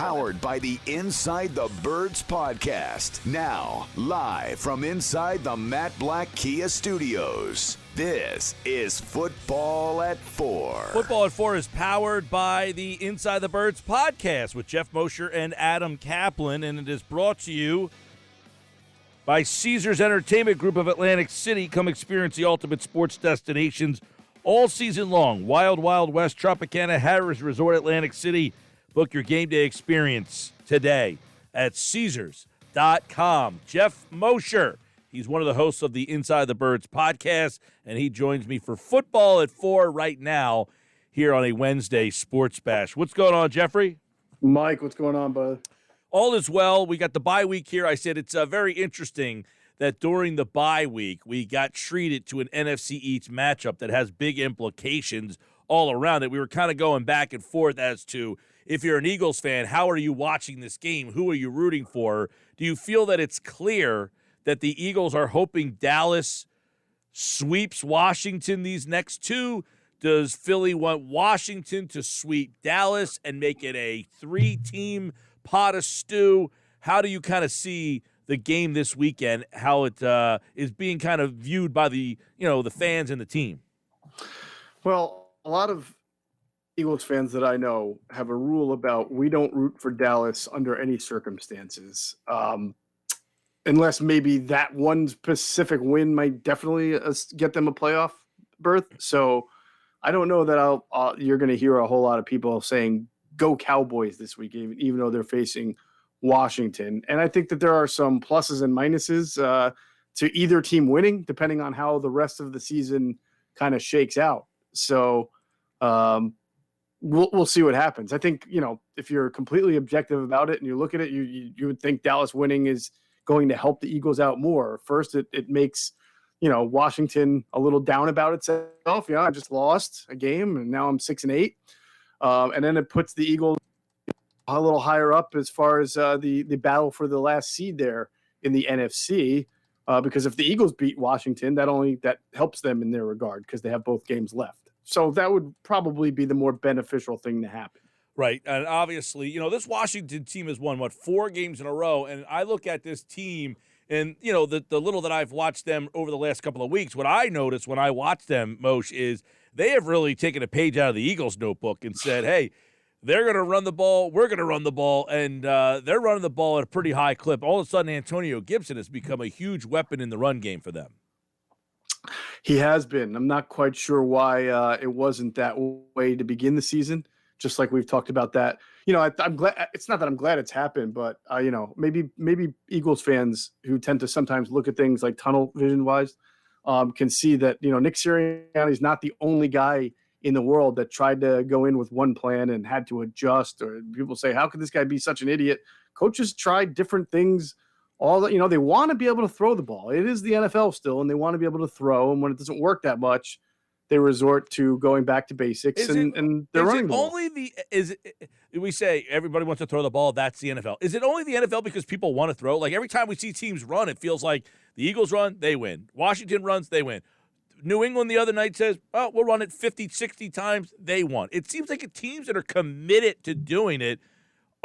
powered by the Inside the Birds podcast. Now, live from inside the Matt Black Kia Studios. This is Football at 4. Football at 4 is powered by the Inside the Birds podcast with Geoff Mosher and Adam Kaplan, and it is brought to you by Caesars Entertainment Group of Atlantic City. Come experience the ultimate sports destinations all season long. Wild Wild West, Tropicana, Harrah's Resort, Atlantic City. Book your game day experience today at Caesars.com. Geoff Mosher, he's one of the hosts of the Inside the Birds podcast, and he joins me for Football at 4 right now here on a Wednesday Sports Bash. What's going on, Jeffrey? Mike, what's going on, bud? All is well. We got the bye week here. I said it's very interesting that during the bye week, we got treated to an NFC East matchup that has big implications all around it. We were kind of going back and forth as to, if you're an Eagles fan, how are you watching this game? Who are you rooting for? Do you feel that it's clear that the Eagles are hoping Dallas sweeps Washington these next two? Does Philly want Washington to sweep Dallas and make it a 3-team pot of stew? How do you kind of see the game this weekend, how it is being kind of viewed by the fans and the team? Well, a lot of Eagles fans that I know have a rule about we don't root for Dallas under any circumstances, unless maybe that one specific win might definitely get them a playoff berth. So I don't know that you're going to hear a whole lot of people saying go Cowboys this week, even though they're facing Washington. And I think that there are some pluses and minuses to either team winning, depending on how the rest of the season kind of shakes out. So we'll see what happens. I think, if you're completely objective about it and you look at it, you would think Dallas winning is going to help the Eagles out more. First, it makes, Washington a little down about itself. I just lost a game and now I'm 6-8. And then it puts the Eagles a little higher up as far as the battle for the last seed there in the NFC, because if the Eagles beat Washington, that helps them in their regard because they have both games left. So that would probably be the more beneficial thing to happen. Right, and obviously, this Washington team has won, 4 games in a row, and I look at this team and, the little that I've watched them over the last couple of weeks, what I noticed when I watched them, Moshe, is they have really taken a page out of the Eagles' notebook and said, hey, they're going to run the ball, we're going to run the ball, and they're running the ball at a pretty high clip. All of a sudden, Antonio Gibson has become a huge weapon in the run game for them. He has been. I'm not quite sure why it wasn't that way to begin the season, just like we've talked about that. I'm glad. It's not that I'm glad it's happened, but, maybe Eagles fans who tend to sometimes look at things like tunnel vision-wise can see that, Nick Sirianni is not the only guy in the world that tried to go in with one plan and had to adjust, or people say, how could this guy be such an idiot? Coaches tried different things. They want to be able to throw the ball. It is the NFL still, and they want to be able to throw. And when it doesn't work that much, they resort to going back to basics and they're running the ball. We say everybody wants to throw the ball. That's the NFL. Is it only the NFL because people want to throw? Like every time we see teams run, it feels like the Eagles run, they win. Washington runs, they win. New England the other night says, oh, we'll run it 50, 60 times. They won. It seems like teams that are committed to doing it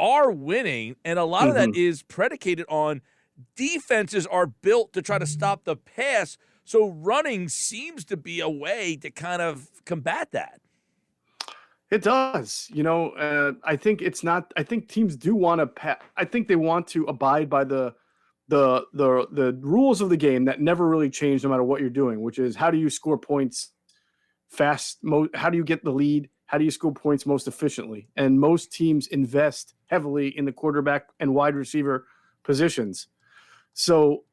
are winning, and a lot of that is predicated on defenses are built to try to stop the pass, so running seems to be a way to kind of combat that. It does. I think it's not – I think teams do want to – I think they want to abide by the rules of the game that never really change no matter what you're doing, which is how do you score points fast? How do you get the lead? How do you score points most efficiently? And most teams invest heavily in the quarterback and wide receiver positions. So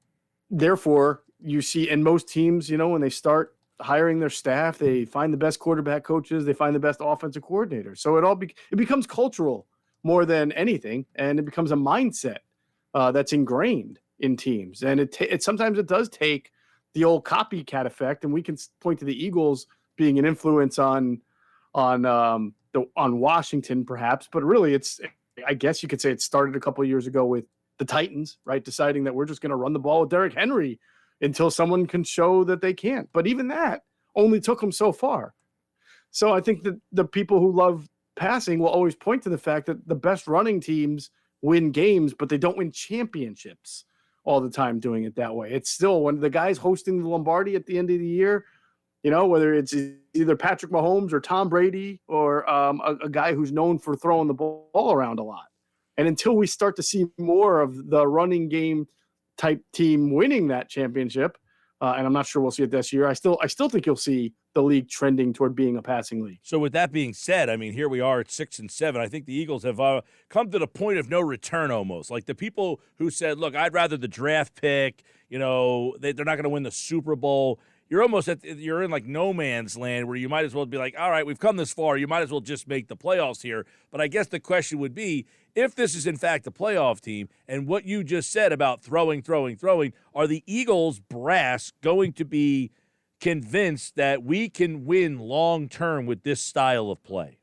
therefore you see, and most teams, when they start hiring their staff, they find the best quarterback coaches, they find the best offensive coordinators. So it becomes cultural more than anything. And it becomes a mindset that's ingrained in teams. And it sometimes it does take the old copycat effect. And we can point to the Eagles being an influence on Washington perhaps, but really I guess you could say it started a couple of years ago with the Titans, right? Deciding that we're just going to run the ball with Derrick Henry until someone can show that they can't. But even that only took them so far. So I think that the people who love passing will always point to the fact that the best running teams win games, but they don't win championships all the time doing it that way. It's still when the guy's hosting the Lombardi at the end of the year, whether it's either Patrick Mahomes or Tom Brady or a guy who's known for throwing the ball around a lot. And until we start to see more of the running game type team winning that championship, and I'm not sure we'll see it this year, I still think you'll see the league trending toward being a passing league. So with that being said, I mean, here we are at 6-7. I think the Eagles have come to the point of no return almost. Like the people who said, look, I'd rather the draft pick, they're not going to win the Super Bowl. You're in like no man's land where you might as well be like, all right, we've come this far. You might as well just make the playoffs here. But I guess the question would be, if this is in fact a playoff team and what you just said about throwing, are the Eagles brass going to be convinced that we can win long-term with this style of play?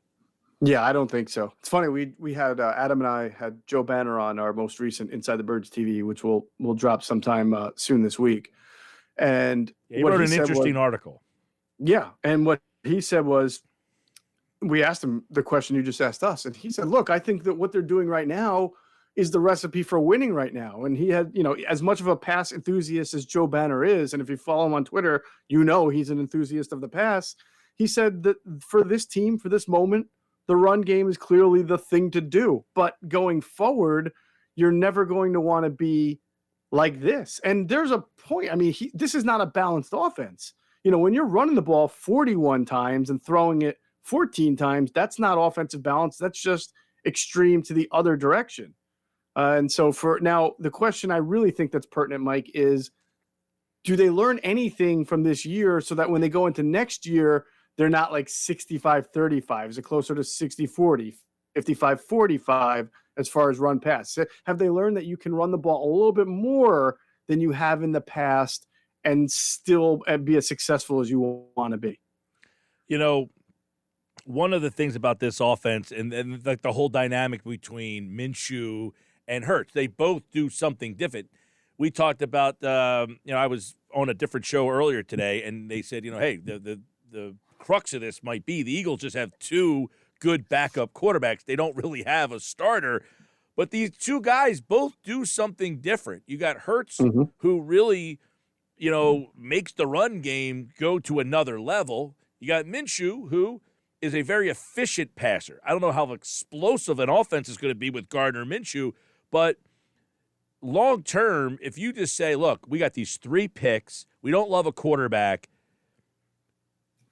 Yeah, I don't think so. It's funny. We had Adam and I had Joe Banner on our most recent Inside the Birds TV, which we'll drop sometime soon this week. And he wrote an interesting article. Yeah. And what he said was, we asked him the question you just asked us. And he said, look, I think that what they're doing right now is the recipe for winning right now. And he had, as much of a pass enthusiast as Joe Banner is, and if you follow him on Twitter, he's an enthusiast of the pass. He said that for this team, for this moment, the run game is clearly the thing to do. But going forward, you're never going to want to be like this. And there's a point. I mean, this is not a balanced offense. When you're running the ball 41 times and throwing it 14 times, that's not offensive balance. That's just extreme to the other direction. And so for now, the question I really think that's pertinent, Mike, is do they learn anything from this year so that when they go into next year, they're not like 65-35? Is it closer to 60-40, 55-45 as far as run pass? Have they learned that you can run the ball a little bit more than you have in the past and still be as successful as you want to be? One of the things about this offense and like the whole dynamic between Minshew and Hurts, they both do something different. We talked about, I was on a different show earlier today, and they said, hey, the crux of this might be the Eagles just have two good backup quarterbacks. They don't really have a starter, but these two guys both do something different. You got Hurts, who really, makes the run game go to another level. You got Minshew, who is a very efficient passer. I don't know how explosive an offense is going to be with Gardner Minshew, but long term, if you just say, look, we got these 3 picks, we don't love a quarterback,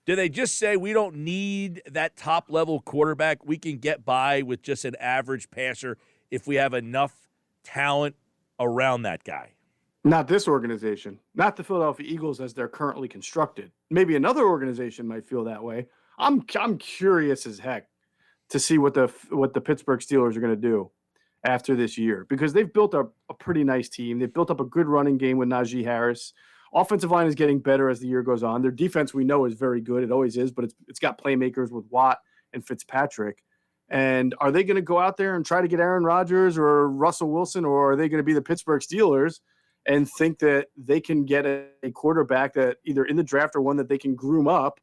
do they just say we don't need that top-level quarterback? We can get by with just an average passer if we have enough talent around that guy? Not this organization. Not the Philadelphia Eagles as they're currently constructed. Maybe another organization might feel that way. I'm curious as heck to see what the Pittsburgh Steelers are going to do after this year, because they've built up a pretty nice team. They've built up a good running game with Najee Harris. Offensive line is getting better as the year goes on. Their defense, we know, is very good. It always is, but it's got playmakers with Watt and Fitzpatrick. And are they going to go out there and try to get Aaron Rodgers or Russell Wilson, or are they going to be the Pittsburgh Steelers and think that they can get a quarterback that either in the draft or one that they can groom up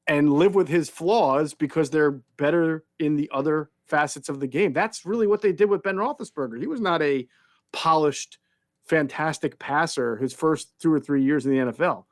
and live with his flaws because they're better in the other facets of the game? That's really what they did with Ben Roethlisberger. He was not a polished, fantastic passer his first 2 or 3 years in the NFL,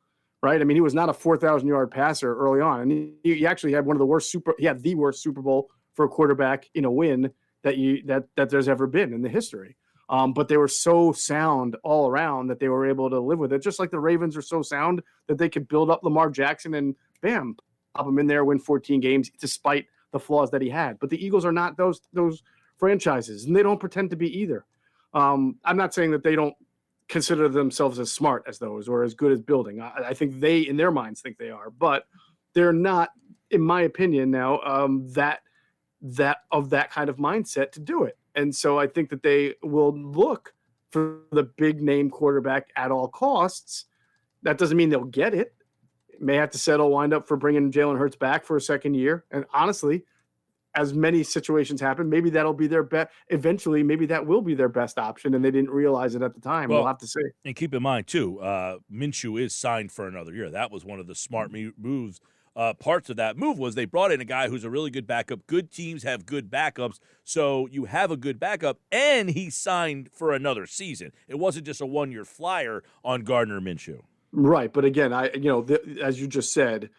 right? I mean, he was not a 4,000-yard passer early on. And he actually had the worst Super Bowl for a quarterback in a win that there's ever been in the history. But they were so sound all around that they were able to live with it, just like the Ravens are so sound that they could build up Lamar Jackson and bam, pop him in there, win 14 games despite the flaws that he had. But the Eagles are not those franchises, and they don't pretend to be either. I'm not saying that they don't consider themselves as smart as those or as good as building. I think they, in their minds, think they are, but they're not, in my opinion, now that kind of mindset to do it. And so I think that they will look for the big name quarterback at all costs. That doesn't mean they'll get it. May have to wind up for bringing Jalen Hurts back for a second year. And honestly, as many situations happen, maybe that'll be their best. Eventually, maybe that will be their best option, and they didn't realize it at the time. We'll have to see. And keep in mind, too, Minshew is signed for another year. That was one of the smart moves parts of that move was they brought in a guy who's a really good backup. Good teams have good backups, so you have a good backup, and he signed for another season. It wasn't just a one-year flyer on Gardner Minshew. Right, but again, as you just said,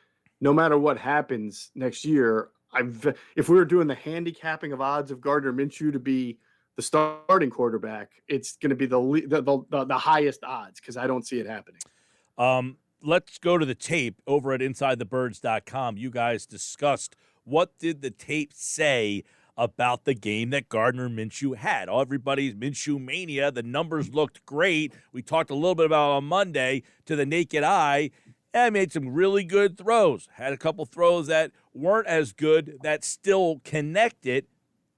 no matter what happens next year, if we were doing the handicapping of odds of Gardner Minshew to be the starting quarterback, it's going to be the highest odds because I don't see it happening. Let's go to the tape over at InsideTheBirds.com. You guys discussed what did the tape say about the game that Gardner Minshew had. Everybody's Minshew mania. The numbers looked great. We talked a little bit about on Monday to the naked eye. And made some really good throws. Had a couple throws that weren't as good that still connected.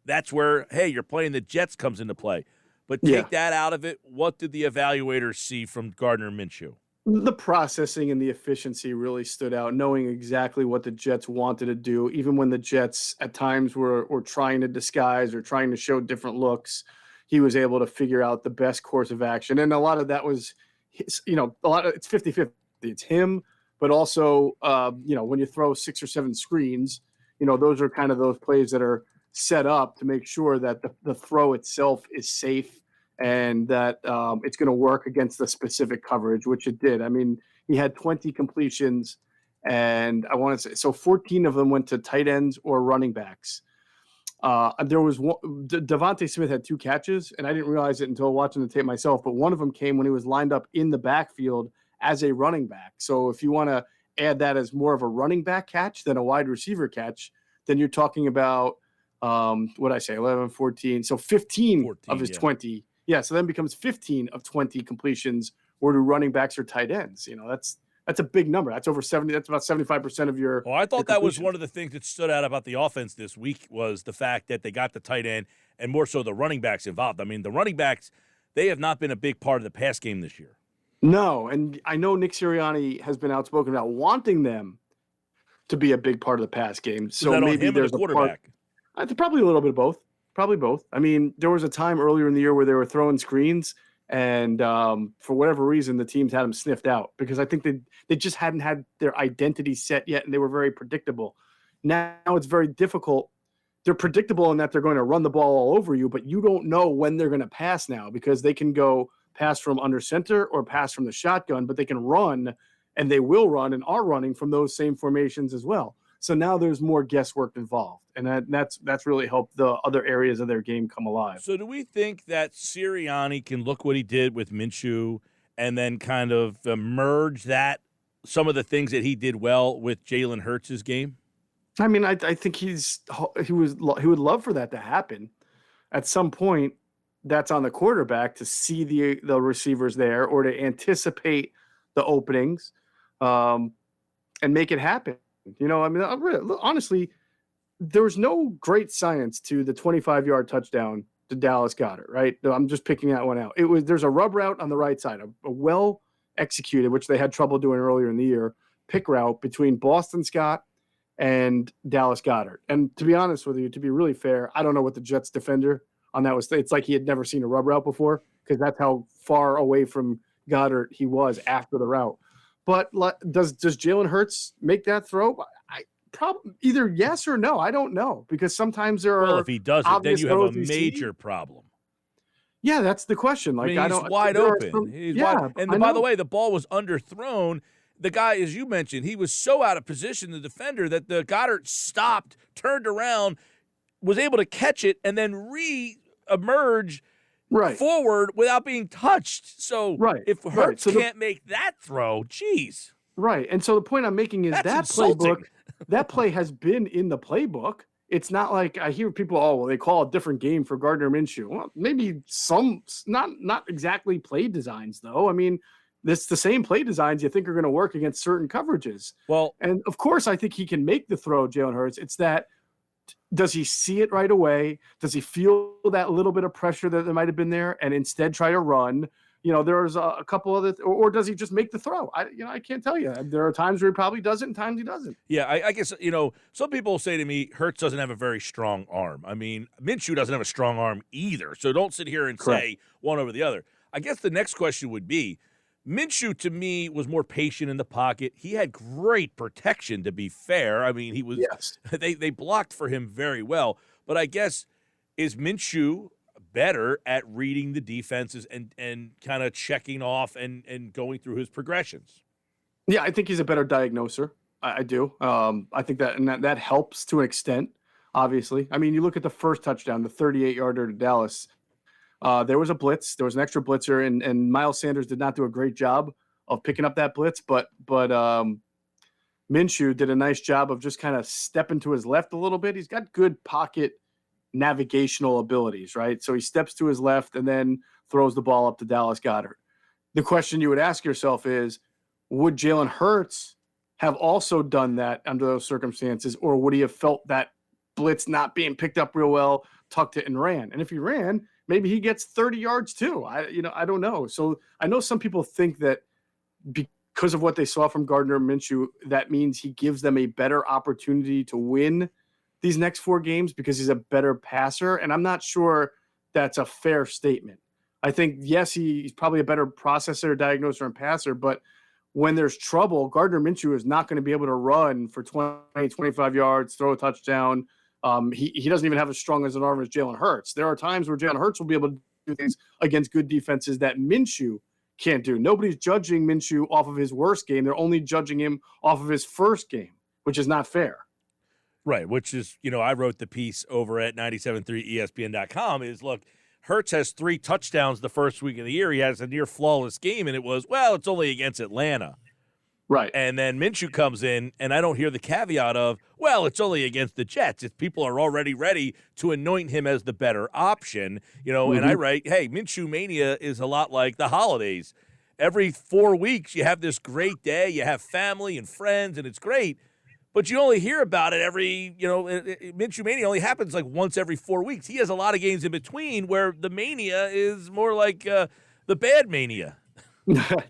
That's where, hey, you're playing the Jets comes into play. But take that out of it. What did the evaluators see from Gardner Minshew? The processing and the efficiency really stood out, knowing exactly what the Jets wanted to do, even when the Jets at times were trying to disguise or trying to show different looks. He was able to figure out the best course of action. And a lot of that was, it's 50-50. It's him, but also, when you throw 6 or 7 screens, those are kind of those plays that are set up to make sure that the throw itself is safe and that it's going to work against the specific coverage, which it did. I mean, he had 20 completions, and I want to say, so 14 of them went to tight ends or running backs. There was one, Devontae Smith had 2 catches, and I didn't realize it until watching the tape myself, but one of them came when he was lined up in the backfield as a running back. So if you want to add that as more of a running back catch than a wide receiver catch, then you're talking about, 11, 14. So 15 of his 20. Yeah, so then becomes 15 of 20 completions were to running backs or tight ends. That's a big number. That's over 70. That's about 75% of your. Well, I thought that was one of the things that stood out about the offense this week was the fact that they got the tight end and more so the running backs involved. I mean, the running backs, they have not been a big part of the pass game this year. No, and I know Nick Sirianni has been outspoken about wanting them to be a big part of the pass game. So maybe there's a quarterback. Probably a little bit of both. Probably both. I mean, there was a time earlier in the year where they were throwing screens, and for whatever reason, the teams had them sniffed out because I think they just hadn't had their identity set yet, and they were very predictable. Now it's very difficult. They're predictable in that they're going to run the ball all over you, but you don't know when they're going to pass now because they can go pass from under center or pass from the shotgun, but they can run, and they will run and are running from those same formations as well. So now there's more guesswork involved, and that's really helped the other areas of their game come alive. So do we think that Sirianni can look what he did with Minshew and then kind of merge that, some of the things that he did well with Jalen Hurts' game? I mean, I think he would love for that to happen. At some point, that's on the quarterback to see the receivers there or to anticipate the openings and make it happen. Honestly, there was no great science to the 25-yard touchdown to Dallas Goedert, right? I'm just picking that one out. There's a rub route on the right side, a well executed, which they had trouble doing earlier in the year, pick route between Boston Scott and Dallas Goedert. And to be honest with you, to be really fair, I don't know what the Jets defender on that was. It's like he had never seen a rub route before because that's how far away from Goddard he was after the route. But does Jalen Hurts make that throw? Either yes or no. I don't know because sometimes there are. Well, if he doesn't, then you have a major problem. Yeah, that's the question. Like he's wide open. He's wide. And by the way, the ball was underthrown. The guy, as you mentioned, he was so out of position, the defender, that the Goddard stopped, turned around, was able to catch it, and then re-emerge forward without being touched. So if Hurts can't make that throw, geez. Right. And so the point I'm making is that playbook, that play has been in the playbook. It's not like I hear people, they call a different game for Gardner Minshew. Well, maybe some, not exactly play designs, though. I mean, it's the same play designs you think are going to work against certain coverages. Well, and of course, I think he can make the throw, Jalen Hurts. It's that, does he see it right away? Does he feel that little bit of pressure that there might have been there and instead try to run? There's a couple other, or does he just make the throw? I can't tell you. There are times where he probably does it and times he doesn't. Yeah, I guess, some people say to me, Hurts doesn't have a very strong arm. I mean, Minshew doesn't have a strong arm either. So don't sit here and say one over the other. I guess the next question would be, Minshew, to me, was more patient in the pocket. He had great protection, to be fair. I mean, he was Yes. they blocked for him very well. But I guess, is Minshew better at reading the defenses and kind of checking off and going through his progressions? Yeah, I think he's a better diagnoser. I do. I think that helps to an extent, obviously. I mean, you look at the first touchdown, the 38-yarder to Dallas. There was a blitz. There was an extra blitzer, and Miles Sanders did not do a great job of picking up that blitz, but Minshew did a nice job of just kind of stepping to his left a little bit. He's got good pocket navigational abilities, right? So he steps to his left and then throws the ball up to Dallas Goedert. The question you would ask yourself is, would Jalen Hurts have also done that under those circumstances, or would he have felt that blitz not being picked up real well, tucked it and ran? And if he ran, maybe he gets 30 yards too. I don't know. So I know some people think that because of what they saw from Gardner Minshew, that means he gives them a better opportunity to win these next 4 games because he's a better passer. And I'm not sure that's a fair statement. I think, yes, he's probably a better processor, diagnoser, and passer, but when there's trouble, Gardner Minshew is not going to be able to run for 20, 25 yards, throw a touchdown. He doesn't even have as strong as an arm as Jalen Hurts. There are times where Jalen Hurts will be able to do things against good defenses that Minshew can't do. Nobody's judging Minshew off of his worst game. They're only judging him off of his first game, which is not fair. Right, which is, I wrote the piece over at 973ESPN.com is, look, Hurts has 3 touchdowns the first week of the year. He has a near flawless game, and it was, it's only against Atlanta. Right. And then Minshew comes in, and I don't hear the caveat of, it's only against the Jets. If people are already ready to anoint him as the better option, and I write, hey, Minshew Mania is a lot like the holidays. Every 4 weeks, you have this great day. You have family and friends, and it's great. But you only hear about it Minshew Mania only happens like once every 4 weeks. He has a lot of games in between where the mania is more like the bad mania.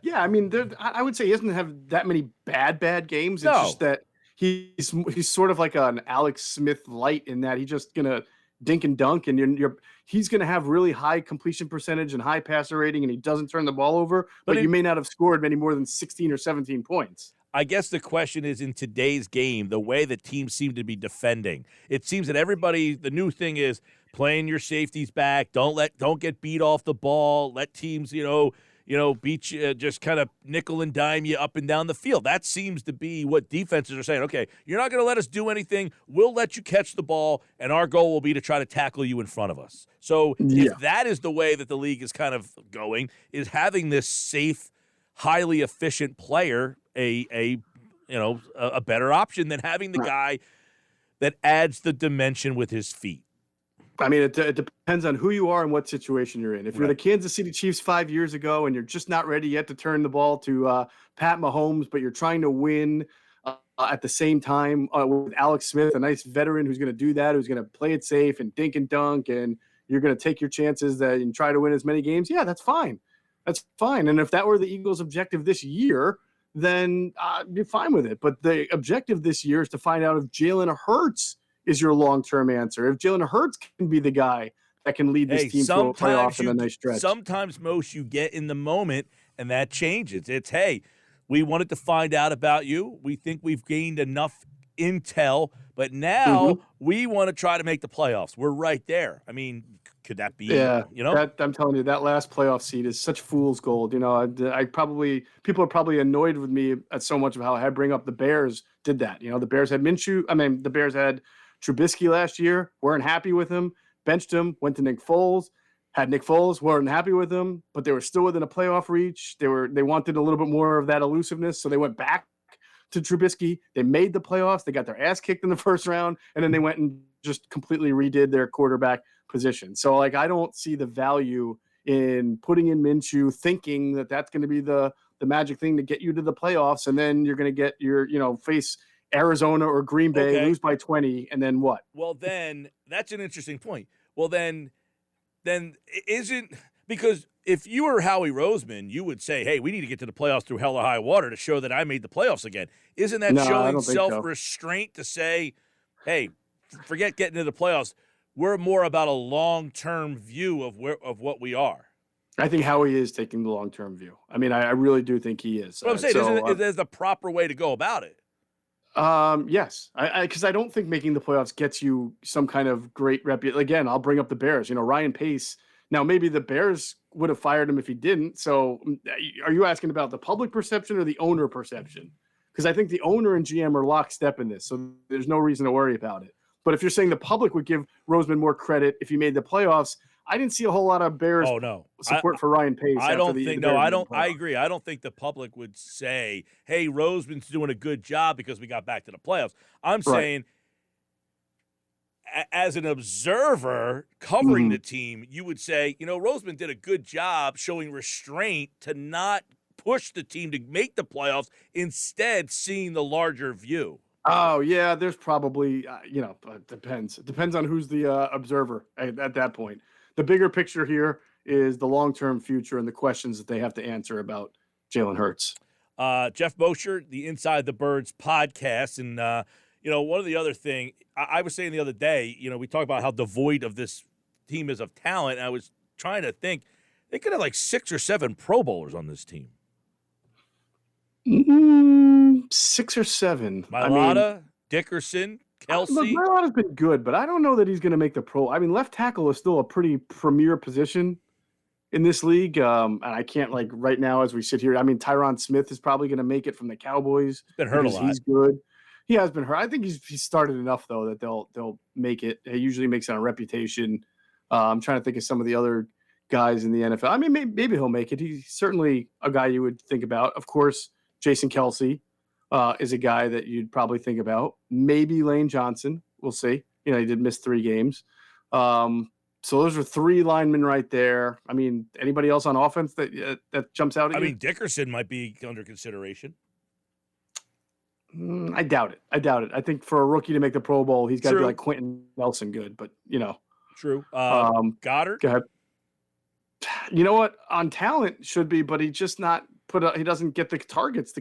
Yeah, I mean, I would say he doesn't have that many bad games. It's just that he's sort of like an Alex Smith light in that he's just gonna dink and dunk, and he's gonna have really high completion percentage and high passer rating, and he doesn't turn the ball over. But you may not have scored many more than 16 or 17 points. I guess the question is, in today's game, the way that teams seem to be defending, it seems that the new thing is playing your safeties back. Don't get beat off the ball. Let teams, beat you, just kind of nickel and dime you up and down the field. That seems to be what defenses are saying. Okay, you're not going to let us do anything. We'll let you catch the ball, and our goal will be to try to tackle you in front of us. So if that is the way that the league is kind of going, is having this safe, highly efficient player a better option than having the guy that adds the dimension with his feet. I mean, it depends on who you are and what situation you're in. If you're the Kansas City Chiefs 5 years ago and you're just not ready yet to turn the ball to Pat Mahomes, but you're trying to win at the same time with Alex Smith, a nice veteran who's going to do that, who's going to play it safe and dink and dunk, and you're going to take your chances and try to win as many games, that's fine. That's fine. And if that were the Eagles' objective this year, then you're fine with it. But the objective this year is to find out if Jalen Hurts is your long-term answer. If Jalen Hurts can be the guy that can lead this team to a playoff in a nice stretch. Sometimes, most you get in the moment, and that changes. It's, hey, we wanted to find out about you. We think we've gained enough intel, but now we want to try to make the playoffs. We're right there. I mean, could that be? Yeah, I'm telling you, that last playoff seed is such fool's gold. People are probably annoyed with me at so much of how I bring up the Bears did that. The Bears had Minshew. I mean, the Bears had Trubisky last year, weren't happy with him, benched him, went to Nick Foles, had Nick Foles, weren't happy with him, but they were still within a playoff reach. They wanted a little bit more of that elusiveness, so they went back to Trubisky. They made the playoffs. They got their ass kicked in the first round, and then they went and just completely redid their quarterback position. So, I don't see the value in putting in Minshew, thinking that that's going to be the magic thing to get you to the playoffs, and then you're going to get your, face Arizona or Green Bay, lose by 20, and then what? Well, then that's an interesting point. Well, then isn't – because if you were Howie Roseman, you would say, hey, we need to get to the playoffs through hell or high water to show that I made the playoffs again. Isn't that showing self-restraint to say, hey, forget getting to the playoffs. We're more about a long-term view of what we are? I think Howie is taking the long-term view. I mean, I really do think he is. What I'm saying is there's the proper way to go about it. Yes, because I don't think making the playoffs gets you some kind of great reputation. Again, I'll bring up the Bears. Ryan Pace. Now, maybe the Bears would have fired him if he didn't. So, are you asking about the public perception or the owner perception? Because I think the owner and GM are lockstep in this, so there's no reason to worry about it. But if you're saying the public would give Roseman more credit if he made the playoffs, I didn't see a whole lot of Bears support for Ryan Pace. I don't think. No, I don't. I agree. I don't think the public would say, "Hey, Roseman's doing a good job because we got back to the playoffs." I'm saying, as an observer covering the team, you would say, Roseman did a good job showing restraint to not push the team to make the playoffs, instead seeing the larger view. Oh, yeah, there's probably, it depends. It depends on who's the observer at that point. The bigger picture here is the long-term future and the questions that they have to answer about Jalen Hurts. Geoff Mosher, the Inside the Birds podcast. And, one of the other thing, I was saying the other day, we talk about how devoid of this team is of talent. And I was trying to think, they could have like 6 or 7 Pro Bowlers on this team. 6 or 7. Mailata, Dickerson, Kelsey. Look, Mailata's been good, but I don't know that he's going to make the pro. I mean, left tackle is still a pretty premier position in this league. And I can't, right now as we sit here, Tyron Smith is probably going to make it from the Cowboys. He's been hurt a lot. He's good. He has been hurt. I think he's started enough, though, that they'll make it. He usually makes it on reputation. I'm trying to think of some of the other guys in the NFL. I mean, maybe he'll make it. He's certainly a guy you would think about. Of course, Jason Kelsey is a guy that you'd probably think about. Maybe Lane Johnson. We'll see. He did miss 3 games. So those are 3 linemen right there. I mean, anybody else on offense that jumps out at you? Dickerson might be under consideration. I doubt it. I think for a rookie to make the Pro Bowl, he's got to be like Quentin Nelson good. But, True. Goddard? Go ahead. You know what? On talent should be, but he just not he doesn't get the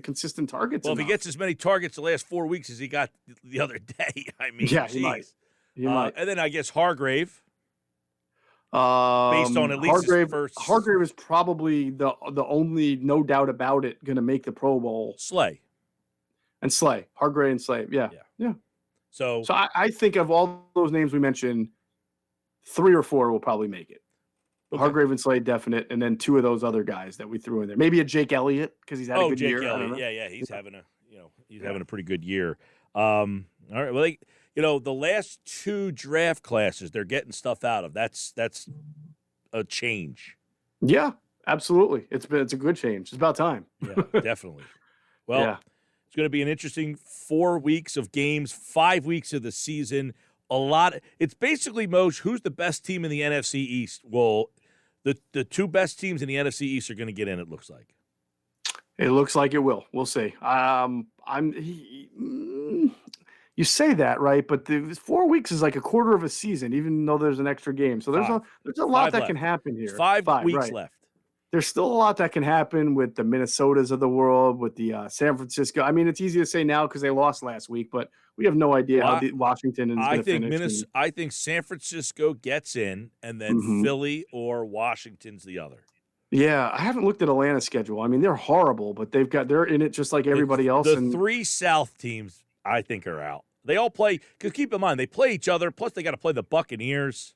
consistent targets. Well, enough. If he gets as many targets the last 4 weeks as he got the other day, yeah, geez. He might. And then I guess Hargrave. Based on at least his first. Hargrave is probably the only, no doubt about it, going to make the Pro Bowl. Slay. Hargrave and Slay. Yeah. So I think of all those names we mentioned, 3 or 4 will probably make it. Okay. Hargrave and Slade definite, and then 2 of those other guys that we threw in there. Maybe a Jake Elliott because he's had a good year. Elliott. Yeah, he's having a pretty good year. All right, well, the last 2 draft classes they're getting stuff out of. That's a change. Yeah, absolutely. It's a good change. It's about time. Yeah, definitely. Well, It's going to be an interesting 4 weeks of games, 5 weeks of the season. It's basically, Moshe, who's the best team in the NFC East? Well, the 2 best teams in the NFC East are going to get in, it looks like. It looks like it will. We'll see. You say that, right? But the 4 weeks is like a quarter of a season, even though there's an extra game. So there's a lot that can happen here. 5 weeks right. left. There's still a lot that can happen with the Minnesotas of the world, with the San Francisco. I mean, it's easy to say now because they lost last week, but we have no idea how Washington is going to finish. I think San Francisco gets in, and then Philly or Washington's the other. Yeah, I haven't looked at Atlanta's schedule. I mean, they're horrible, but they're in it just like everybody else. The 3 South teams, I think, are out. They all play because keep in mind they play each other. Plus, they got to play the Buccaneers.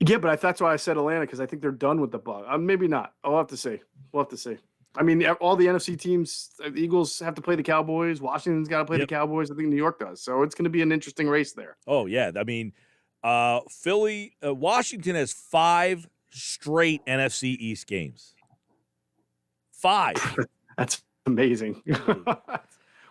Yeah, but that's why I said Atlanta, because I think they're done with the Bucs. Maybe not. We'll have to see. I mean, all the NFC teams, the Eagles have to play the Cowboys. Washington's got to play the Cowboys. I think New York does. So it's going to be an interesting race there. Oh, yeah. I mean, Washington has 5 straight NFC East games. 5. That's amazing.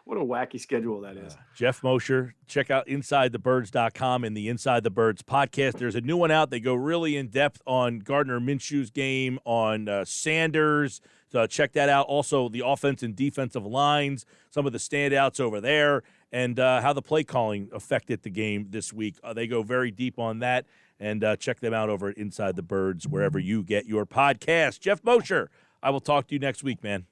What a wacky schedule that is. Geoff Mosher, check out InsideTheBirds.com and the Inside the Birds podcast. There's a new one out. They go really in depth on Gardner Minshew's game, on Sanders. So check that out. Also, the offense and defensive lines, some of the standouts over there, and how the play calling affected the game this week. They go very deep on that, and check them out over at Inside the Birds, wherever you get your podcast. Geoff Mosher, I will talk to you next week, man.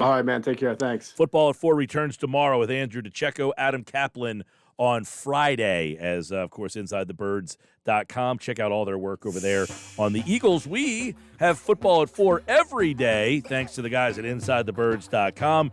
All right, man. Take care. Thanks. Football at 4 returns tomorrow with Andrew DeCecco, Adam Kaplan on Friday, as, of course, InsideTheBirds.com. Check out all their work over there on the Eagles. We have football at 4 every day, thanks to the guys at InsideTheBirds.com.